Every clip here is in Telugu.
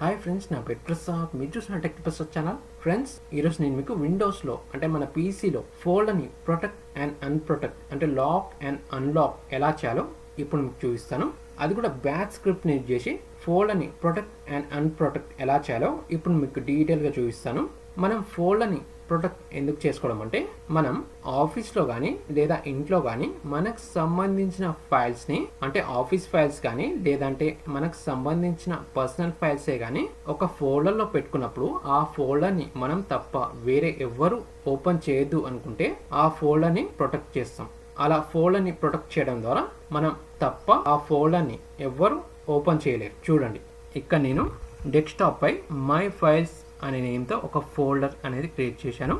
హాయ్ ఫ్రెండ్స్, నా పేరు ప్రసాద్. మీరు చూసిన టెక్ ప్రసాద్ ఛానల్. ఫ్రెండ్స్, ఈరోజు నేను మీకు విండోస్లో అంటే మన పీసీలో ఫోల్డర్ని ప్రొటెక్ట్ అండ్ అన్ప్రొటెక్ట్ అంటే లాక్ అండ్ అన్లాక్ ఎలా చేయాలో ఇప్పుడు మీకు చూపిస్తాను. అది కూడా బ్యాచ్ స్క్రిప్ట్ని యూజ్ చేసి ఫోల్డర్ని ప్రొటెక్ట్ అండ్ అన్ప్రొటెక్ట్ ఎలా చేయాలో ఇప్పుడు మీకు డీటెయిల్గా చూపిస్తాను. మనం ఫోల్డర్ని ప్రొటెక్ట్ ఎందుకు చేసుకోవడం అంటే, మనం ఆఫీస్లో కానీ లేదా ఇంట్లో కానీ మనకు సంబంధించిన ఫైల్స్ని అంటే ఆఫీస్ ఫైల్స్ కానీ లేదంటే మనకు సంబంధించిన పర్సనల్ ఫైల్సే కానీ ఒక ఫోల్డర్లో పెట్టుకున్నప్పుడు ఆ ఫోల్డర్ని మనం తప్ప వేరే ఎవ్వరు ఓపెన్ చేయొద్దు అనుకుంటే ఆ ఫోల్డర్ని ప్రొటెక్ట్ చేస్తాం. అలా ఫోల్డర్ని ప్రొటెక్ట్ చేయడం ద్వారా మనం తప్ప ఆ ఫోల్డర్ని ఎవ్వరు ఓపెన్ చేయలేరు. చూడండి, ఇక్కడ నేను డెస్క్టాప్ పై మై ఫైల్స్ అనే నేమ్తో ఒక ఫోల్డర్ అనేది క్రియేట్ చేశాను.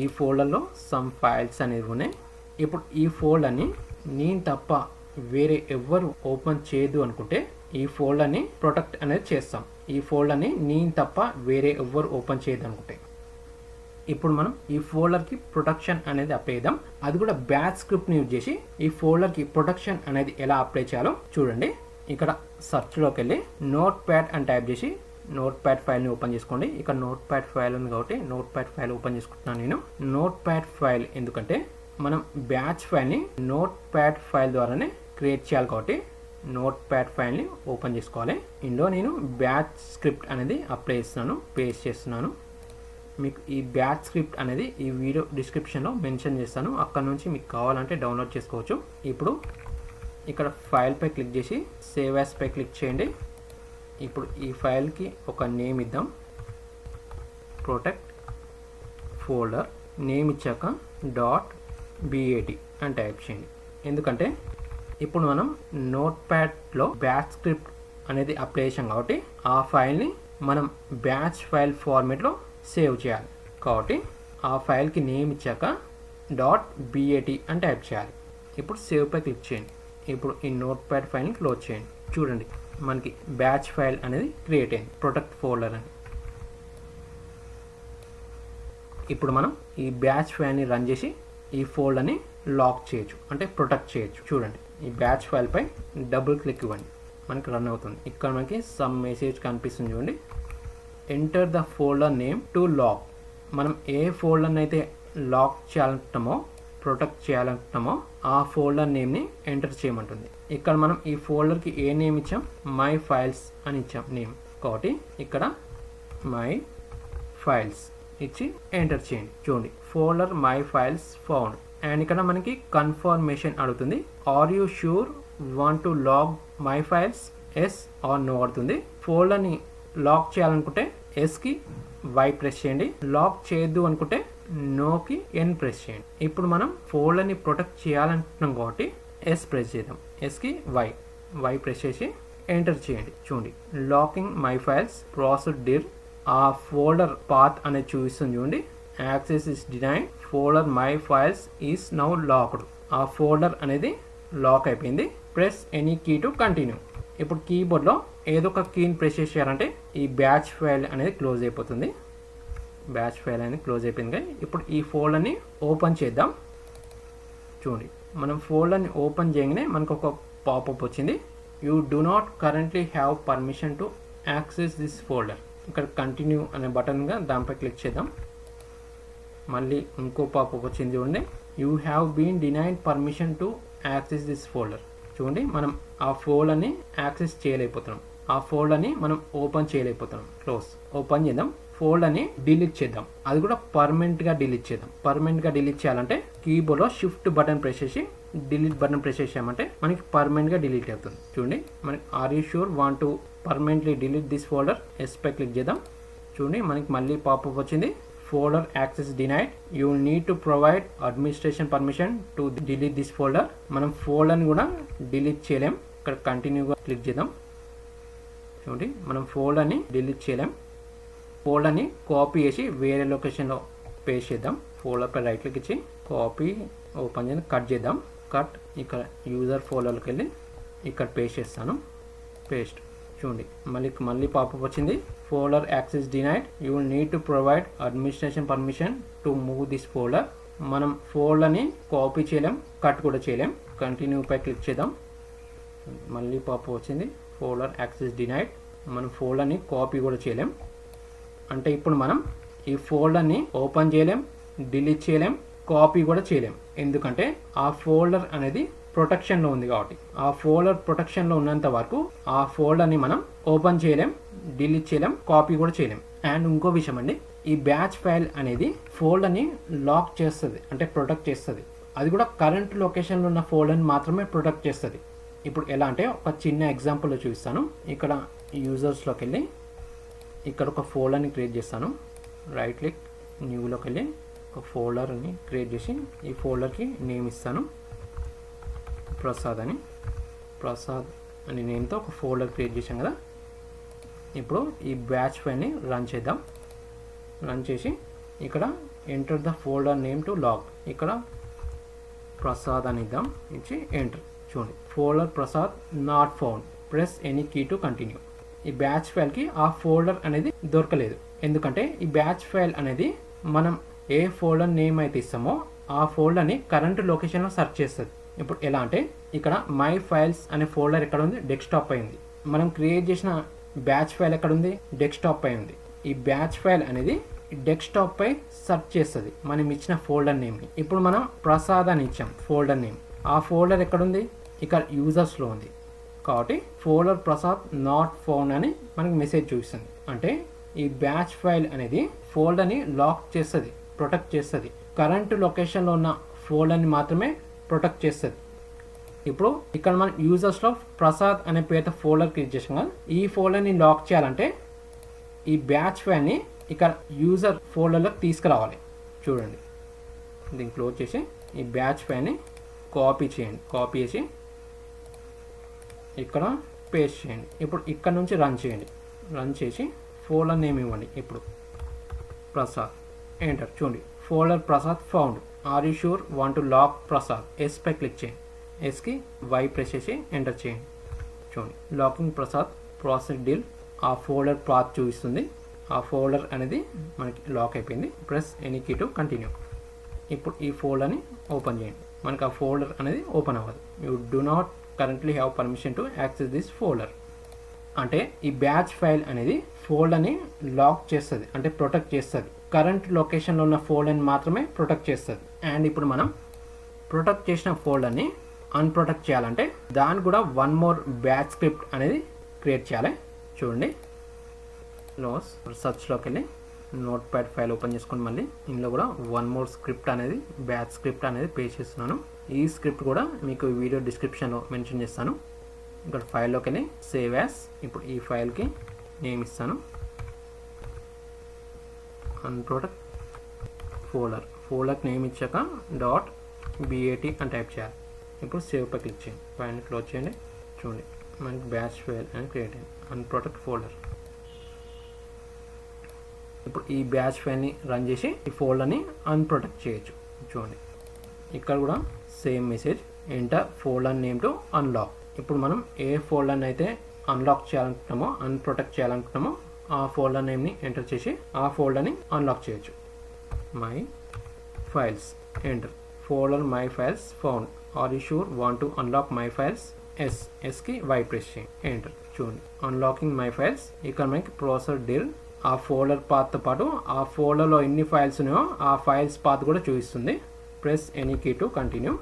ఈ ఫోల్డర్లో సమ్ ఫైల్స్ అనేవి ఉన్నాయి. ఇప్పుడు ఈ ఫోల్డర్ని నేను తప్ప వేరే ఎవ్వరు ఓపెన్ చేయదు అనుకుంటే ఈ ఫోల్డర్ని ప్రొటెక్ట్ అనేది చేస్తాం. ఈ ఫోల్డర్ని నేను తప్ప వేరే ఎవ్వరు ఓపెన్ చేయదు అనుకుంటే ఇప్పుడు మనం ఈ ఫోల్డర్కి ప్రొటెక్షన్ అనేది అప్లై చేద్దాం. అది కూడా బ్యాచ్ స్క్రిప్ట్ని యూజ్ చేసి ఈ ఫోల్డర్కి ప్రొటెక్షన్ అనేది ఎలా అప్లై చేయాలో చూడండి. ఇక్కడ సర్చ్లోకి వెళ్ళి నోట్ ప్యాడ్ అని టైప్ చేసి నోట్ ప్యాడ్ ఫైల్ని ఓపెన్ చేసుకోండి. ఇక్కడ నోట్ ప్యాడ్ ఫైల్ ఉంది కాబట్టి నోట్ ప్యాడ్ ఫైల్ ఓపెన్ చేసుకుంటున్నాను నేను. నోట్ ప్యాడ్ ఫైల్ ఎందుకంటే మనం బ్యాచ్ ఫైల్ని నోట్ ప్యాడ్ ఫైల్ ద్వారానే క్రియేట్ చేయాలి కాబట్టి నోట్ ప్యాడ్ ఫైల్ని ఓపెన్ చేసుకోవాలి. ఇందులో నేను బ్యాచ్ స్క్రిప్ట్ అనేది అప్లై చేస్తున్నాను, పేస్ట్ చేస్తున్నాను. మీకు ఈ బ్యాచ్ స్క్రిప్ట్ అనేది ఈ వీడియో డిస్క్రిప్షన్లో మెన్షన్ చేస్తాను, అక్కడ నుంచి మీకు కావాలంటే డౌన్లోడ్ చేసుకోవచ్చు. ఇప్పుడు ఇక్కడ ఫైల్ పై క్లిక్ చేసి సేవ్ యాజ్ పై క్లిక్ చేయండి. ఇప్పుడు ఈ ఫైల్కి ఒక నేమ్ ఇద్దాం, ప్రొటెక్ట్ ఫోల్డర్. నేమ్ ఇచ్చాక .bat అని టైప్ చేయండి. ఎందుకంటే ఇప్పుడు మనం నోట్ ప్యాడ్లో బ్యాచ్ స్క్రిప్ట్ అనేది అప్లై చేసాం కాబట్టి ఆ ఫైల్ని మనం బ్యాచ్ ఫైల్ ఫార్మేట్లో సేవ్ చేయాలి. కాబట్టి ఆ ఫైల్కి నేమ్ ఇచ్చాక .bat అని టైప్ చేయాలి. ఇప్పుడు సేవ్ పై క్లిక్ చేయండి. ఇప్పుడు ఈ నోట్ ప్యాడ్ ఫైల్ని క్లోజ్ చేయండి. చూడండి, మనకి బ్యాచ్ ఫైల్ అనేది క్రియేట్ అయింది, ప్రొటెక్ట్ ఫోల్డర్ అని. ఇప్పుడు మనం ఈ బ్యాచ్ ఫైల్ని రన్ చేసి ఈ ఫోల్డర్ని లాక్ చేయొచ్చు అంటే ప్రొటెక్ట్ చేయొచ్చు. చూడండి, ఈ బ్యాచ్ ఫైల్ పై డబుల్ క్లిక్ ఇవ్వండి, మనకి రన్ అవుతుంది. ఇక్కడ మనకి సమ్ మెసేజ్ కనిపిస్తుంది చూడండి, enter the folder name to lock. మనం ఏ ఫోల్డర్ని అయితే లాక్ చేయాలంటున్నామో ప్రొటెక్ట్ చేయాలంటున్నామో ఆ ఫోల్డర్ నేమ్ని ఎంటర్ చేయమంటుంది. ఇక్కడ మనం ఈ ఫోల్డర్కి ఏ నేమ్ ఇచ్చాం, మై ఫైల్స్ అని ఇచ్చాం నేమ్ కాబట్టి ఇక్కడ మై ఫైల్స్ ఇచ్చి ఎంటర్ చేయండి. చూడండి, folder my files found. And ఇక్కడ మనకి కన్ఫర్మేషన్ అడుగుతుంది, are you sure want to lock my files, yes or no అడుగుతుంది. ఫోల్డర్ని లాక్ చేయాలనుకుంటే ఎస్కి వై ప్రెస్ చేయండి, లాక్ చేయొద్దు అనుకుంటే నోకి ఎన్ ప్రెస్ చేయండి. ఇప్పుడు మనం ఫోల్డర్ని ప్రొటెక్ట్ చేయాలంటున్నాం కాబట్టి ఎస్ ప్రెస్ చేద్దాం, ఎస్కి వై ప్రెస్ చేసి ఎంటర్ చేయండి. చూడండి, locking my files process dir. ఆ ఫోల్డర్ పాత్ అనేది చూపిస్తుంది చూడండి, access is denied, folder my files is now locked. ఆ ఫోల్డర్ అనేది లాక్ అయిపోయింది. Press any key to continue. ఇప్పుడు కీబోర్డ్లో ఏదో ఒక కీని ప్రెస్ చేశారంటే ఈ బ్యాచ్ ఫైల్ అనేది క్లోజ్ అయిపోతుంది. బ్యాచ్ ఫైల్ అనేది క్లోజ్ అయిపోయింది. ఇప్పుడు ఈ ఫోల్డర్ని ఓపెన్ చేద్దాం. చూడండి, మనం ఫోల్డర్ని ఓపెన్ చేయగానే మనకు ఒక పాపప్ వచ్చింది, you do not currently have permission to access this folder. ఇక్కడ కంటిన్యూ అనే బటన్గా దానిపై క్లిక్ చేద్దాం. మళ్ళీ ఇంకో పాపప్ వచ్చింది చూడండి, you have been denied permission to access this folder. చూడండి, మనం ఆ ఫోల్డర్ని యాక్సెస్ చేయలేకపోతున్నాం, ఆ ఫోల్డర్ని మనం ఓపెన్ చేయలేకపోతున్నాం. క్లోజ్. ఓపెన్ చేద్దాం, ఫోల్డర్ని డిలీట్ చేద్దాం. అది కూడా పర్మనెంట్గా డిలీట్ చేద్దాం. పర్మనెంట్గా డిలీట్ చేయాలంటే కీబోర్డ్లో షిఫ్ట్ బటన్ ప్రెస్ చేసి డిలీట్ బటన్ ప్రెస్ చేసామంటే మనకి పర్మనెంట్గా డిలీట్ అవుతుంది. చూడండి, మనకి are you sure want to permanently delete this folder, yes పై క్లిక్ చేద్దాం. చూడండి, మనకి మళ్ళీ పాపప్ వచ్చింది, folder access denied, you need to provide administration permission to delete this folder. మనం ఫోల్డర్ని కూడా డిలీట్ చేయలేం. ఇక్కడ కంటిన్యూగా క్లిక్ చేద్దాం. చూడండి, మనం ఫోల్డర్ని డిలీట్ చేయలేం. ఫోల్డర్ని కాపీ చేసి వేరే లొకేషన్లో పేస్ట్ చేద్దాం. ఫోల్డర్ పై రైట్ క్లిక్ ఇచ్చి కాపీ ఓపెన్ చేసి కట్ చేద్దాం. కట్. ఇక్కడ యూజర్ ఫోల్డర్కి వెళ్ళి ఇక్కడ పేస్ట్ చేస్తాను. పేస్ట్. చూడండి, మళ్ళీ పాపప్ వచ్చింది, folder access denied, you need to provide administration permission to move this folder. మనం ఫోల్డర్ని కాపీ చేయలేం, కట్ కూడా చేయలేం. కంటిన్యూ పై క్లిక్ చేద్దాం. మళ్ళీ పాపప్ వచ్చింది, ఫోల్డర్ యాక్సెస్ డినైడ్, మనం ఫోల్డర్ని కాపీ కూడా చేయలేం. అంటే ఇప్పుడు మనం ఈ ఫోల్డర్ని ఓపెన్ చేయలేం, డిలీట్ చేయలేం, కాపీ కూడా చేయలేం. ఎందుకంటే ఆ ఫోల్డర్ అనేది ప్రొటెక్షన్లో ఉంది కాబట్టి. ఆ ఫోల్డర్ ప్రొటెక్షన్లో ఉన్నంత వరకు ఆ ఫోల్డర్ని మనం ఓపెన్ చేయలేం, డిలీట్ చేయలేం, కాపీ కూడా చేయలేం. అండ్ ఇంకో విషయం అండి, ఈ బ్యాచ్ ఫైల్ అనేది ఫోల్డర్ని లాక్ చేస్తుంది, అంటే ప్రొటెక్ట్ చేస్తుంది. అది కూడా కరెంట్ లొకేషన్లో ఉన్న ఫోల్డర్ని మాత్రమే ప్రొటెక్ట్ చేస్తుంది. ఇప్పుడు ఎలా అంటే ఒక చిన్న ఎగ్జాంపుల్లో చూపిస్తాను. ఇక్కడ యూజర్స్లోకి వెళ్ళి ఇక్కడ ఒక ఫోల్డర్ని క్రియేట్ చేస్తాను. రైట్ క్లిక్, న్యూలోకి వెళ్ళి ఒక ఫోల్డర్ని క్రియేట్ చేసి ఈ ఫోల్డర్కి నేమ్ ఇస్తాను, ప్రసాద్ అని. ప్రసాద్ అనే నేమ్తో ఒక ఫోల్డర్ క్రియేట్ చేసాం కదా. ఇప్పుడు ఈ బ్యాచ్ ఫైల్ని రన్ చేద్దాం. రన్ చేసి ఇక్కడ enter the folder name to lock, ఇక్కడ ప్రసాద్ అని ఇద్దాం, ఇచ్చి ఎంటర్. చూడండి, folder Prasad not found, press any key to continue. ఈ బ్యాచ్ ఫైల్కి ఆ ఫోల్డర్ అనేది దొరకలేదు. ఎందుకంటే ఈ బ్యాచ్ ఫైల్ అనేది మనం ఏ ఫోల్డర్ నేమ్ అయితే ఇస్తామో ఆ ఫోల్డర్ని కరెంట్ లొకేషన్లో సెర్చ్ చేస్తుంది. ఇప్పుడు ఎలా అంటే ఇక్కడ మై ఫైల్స్ అనే ఫోల్డర్ ఎక్కడ ఉంది, డెస్క్టాప్ పై ఉంది. మనం క్రియేట్ చేసిన బ్యాచ్ ఫైల్ ఎక్కడ ఉంది, డెస్క్టాప్ పై ఉంది. ఈ బ్యాచ్ ఫైల్ అనేది డెస్క్టాప్ పై సెర్చ్ చేస్తుంది మనం ఇచ్చిన ఫోల్డర్ నేమ్ని. ఇప్పుడు మనం ప్రసాద్ అని ఇచ్చాం ఫోల్డర్ నేమ్. ఆ ఫోల్డర్ ఎక్కడుంది, ఇక్కడ యూజర్స్లో ఉంది. కాబట్టి ఫోల్డర్ ప్రసాద్ నాట్ ఫౌండ్ అని మనకి మెసేజ్ చూపిస్తుంది. అంటే ఈ బ్యాచ్ ఫైల్ అనేది ఫోల్డర్ని లాక్ చేస్తుంది, ప్రొటెక్ట్ చేస్తుంది. కరెంట్ లొకేషన్లో ఉన్న ఫోల్డర్ని మాత్రమే ప్రొటెక్ట్ చేస్తుంది. ఇప్పుడు ఇక్కడ మనం యూజర్స్లో ప్రసాద్ అనే పేరుతో ఫోల్డర్ క్రియేట్ చేసాం కదా. ఈ ఫోల్డర్ని లాక్ చేయాలంటే ఈ బ్యాచ్ ఫైల్ని ఇక్కడ యూజర్ ఫోల్డర్లోకి తీసుకురావాలి. చూడండి, దీన్ని క్లోజ్ చేసి ఈ బ్యాచ్ ఫైల్ని కాపీ చేయండి. కాపీ చేసి ఇక్కడ పేస్ట్ చేయండి. ఇప్పుడు ఇక్కడ నుంచి రన్ చేయండి. రన్ చేసి ఫోల్డర్ నేమ్ ఇవ్వండి. ఇప్పుడు ప్రసాద్, ఎంటర్. చూడండి, folder Prasad found. Are you sure want to lock Prasad? Yes పై క్లిక్ చేయండి. ఎస్కి వై ప్రెస్ చేసి ఎంటర్ చేయండి. చూడండి, లాకింగ్ ప్రసాద్ ప్రాసెస్ డీల్. ఆ ఫోల్డర్ పాత్ చూపిస్తుంది. ఆ ఫోల్డర్ అనేది మనకి లాక్ అయిపోయింది. Press any key to continue. ఇప్పుడు ఈ ఫోల్డర్ని ఓపెన్ చేయండి. మనకు ఆ ఫోల్డర్ అనేది ఓపెన్ అవ్వదు. You do not currently have permission to access this folder. అంటే ఈ బ్యాచ్ ఫైల్ అనేది ఫోల్డర్ని లాక్ చేస్తుంది, అంటే ప్రొటెక్ట్ చేస్తుంది. కరెంట్ లొకేషన్లో ఉన్న ఫోల్డర్ని మాత్రమే ప్రొటెక్ట్ చేస్తుంది. అండ్ ఇప్పుడు మనం ప్రొటెక్ట్ చేసిన ఫోల్డర్ని అన్ప్రొటెక్ట్ చేయాలంటే దాన్ని కూడా వన్ మోర్ బ్యాచ్ స్క్రిప్ట్ అనేది క్రియేట్ చేయాలి. చూడండి, లోస్ సర్చ్లోకి వెళ్ళి నోట్ ప్యాడ్ ఫైల్ ఓపెన్ చేసుకొని మళ్ళీ ఇందులో కూడా వన్ మోర్ స్క్రిప్ట్ అనేది, బ్యాచ్ స్క్రిప్ట్ అనేది పేస్ట్ చేస్తున్నాను. ఈ స్క్రిప్ట్ కూడా మీకు వీడియో డిస్క్రిప్షన్లో మెన్షన్ చేస్తాను. ఇక్కడ ఫైల్లోకి వెళ్ళి సేవ్ యాస్. ఇప్పుడు ఈ ఫైల్కి నేమ్ ఇస్తాను, అన్ప్రొటెక్ట్ ఫోల్డర్. ఫోల్డర్కి నేమ్ ఇచ్చాక .bat అని టైప్ చేయాలి. ఇప్పుడు సేవ్ పై క్లిక్ చేయండి. ఫైల్ని క్లోజ్ చేయండి. చూడండి, మనకి బ్యాచ్ ఫైల్ అని క్రియేట్ అయింది, అన్ప్రొటెక్ట్ ఫోల్డర్. ఇప్పుడు ఈ బ్యాచ్ ఫైల్ని రన్ చేసి ఈ ఫోల్డర్ని అన్ప్రొటెక్ట్ చేయొచ్చు. చూడండి, ఇక్కడ కూడా same message, enter folder name to unlock. ఇప్పుడు మనం ఏ ఫోల్డర్ని అయితే అన్లాక్ చేయాలనుకుంటున్నామో, అన్ప్రొటెక్ట్ చేయాలనుకుంటున్నామో ఆ ఫోల్డర్ నేమ్ని ఎంటర్ చేసి ఆ ఫోల్డర్ని అన్లాక్ చేయొచ్చు. My files, enter. Folder my files found. Are you sure want to unlock my files? ఎస్కి వై ప్రెస్ చేయండి, ఎంటర్. చూడండి, అన్లాకింగ్ మై ఫైల్స్. ఇక్కడ మనకి ప్రాసెస్ డీల్ ఆ ఫోల్డర్ పాత్తో పాటు ఆ ఫోల్డర్లో ఎన్ని ఫైల్స్ ఉన్నాయో ఆ ఫైల్స్ పాత్ కూడా చూపిస్తుంది. Press any key to continue.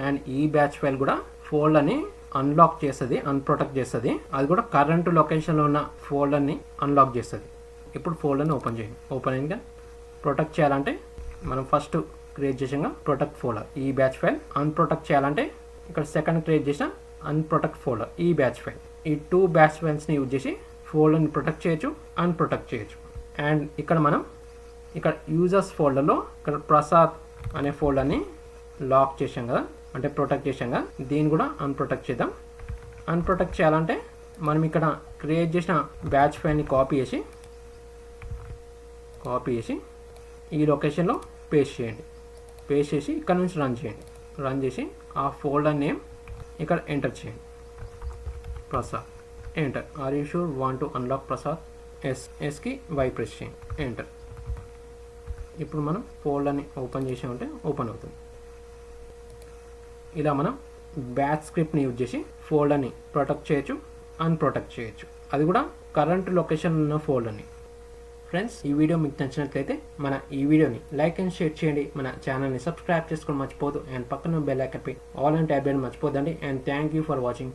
And ఈ బ్యాచ్ ఫైల్ కూడా ఫోల్డర్ని అన్లాక్ చేస్తుంది, అన్ప్రొటెక్ట్ చేస్తుంది. అది కూడా కరెంట్ లొకేషన్లో ఉన్న ఫోల్డర్ని అన్లాక్ చేస్తుంది. ఇప్పుడు ఫోల్డర్ని ఓపెన్ చేయండి. ఓపెన్ అయిందిగా. ప్రొటెక్ట్ చేయాలంటే మనం ఫస్ట్ క్రియేట్ చేసాక ప్రొటెక్ట్ ఫోల్డర్, ఈ బ్యాచ్ ఫైల్. అన్ప్రొటెక్ట్ చేయాలంటే ఇక్కడ సెకండ్ క్రియేట్ చేసిన అన్ప్రొటెక్ట్ ఫోల్డర్, ఈ బ్యాచ్ ఫైల్. ఈ 2 బ్యాచ్ ఫైల్స్ని యూజ్ చేసి ఫోల్డర్ని ప్రొటెక్ట్ చేయొచ్చు, అన్ప్రొటెక్ట్ చేయొచ్చు. అండ్ ఇక్కడ మనం ఇక్కడ యూజర్స్ ఫోల్డర్లో ఇక్కడ ప్రసాద్ అనే ఫోల్డర్ని లాక్ చేసాం కదా, అంటే ప్రొటెక్ట్ చేసాం కదా, దీన్ని కూడా అన్ప్రొటెక్ట్ చేద్దాం. అన్ప్రొటెక్ట్ చేయాలంటే మనం ఇక్కడ క్రియేట్ చేసిన బ్యాచ్ ఫైల్ని కాపీ చేసి ఈ లొకేషన్లో పేస్ట్ చేయండి. పేస్ట్ చేసి ఇక్కడ నుంచి రన్ చేయండి. రన్ చేసి ఆ ఫోల్డర్ నేమ్ ఇక్కడ ఎంటర్ చేయండి, Prasad, enter. Are you sure want to unlock Prasad? ఎస్కి వై ప్రెస్ చేయండి, ఎంటర్. ఇప్పుడు మనం ఫోల్డర్ని ఓపెన్ చేసామంటే ఓపెన్ అవుతుంది. ఇలా మనం బ్యాచ్ స్క్రిప్ట్ని యూజ్ చేసి ఫోల్డర్ని ప్రొటెక్ట్ చేయొచ్చు, అన్ప్రొటెక్ట్ చేయొచ్చు. అది కూడా కరెంట్ లొకేషన్ ఉన్న ఫోల్డ్ అని. ఫ్రెండ్స్, ఈ వీడియో మీకు నచ్చినట్లయితే ఈ వీడియోని లైక్ అండ్ షేర్ చేయండి. మన ఛానల్ని సబ్స్క్రైబ్ చేసుకోవడం మర్చిపోదు. అండ్ పక్కన బెల్ ఐకాన్ పై ఆల్ అండ్ ట్యాబ్ చేయడం మర్చిపోదండి. And thank you for watching.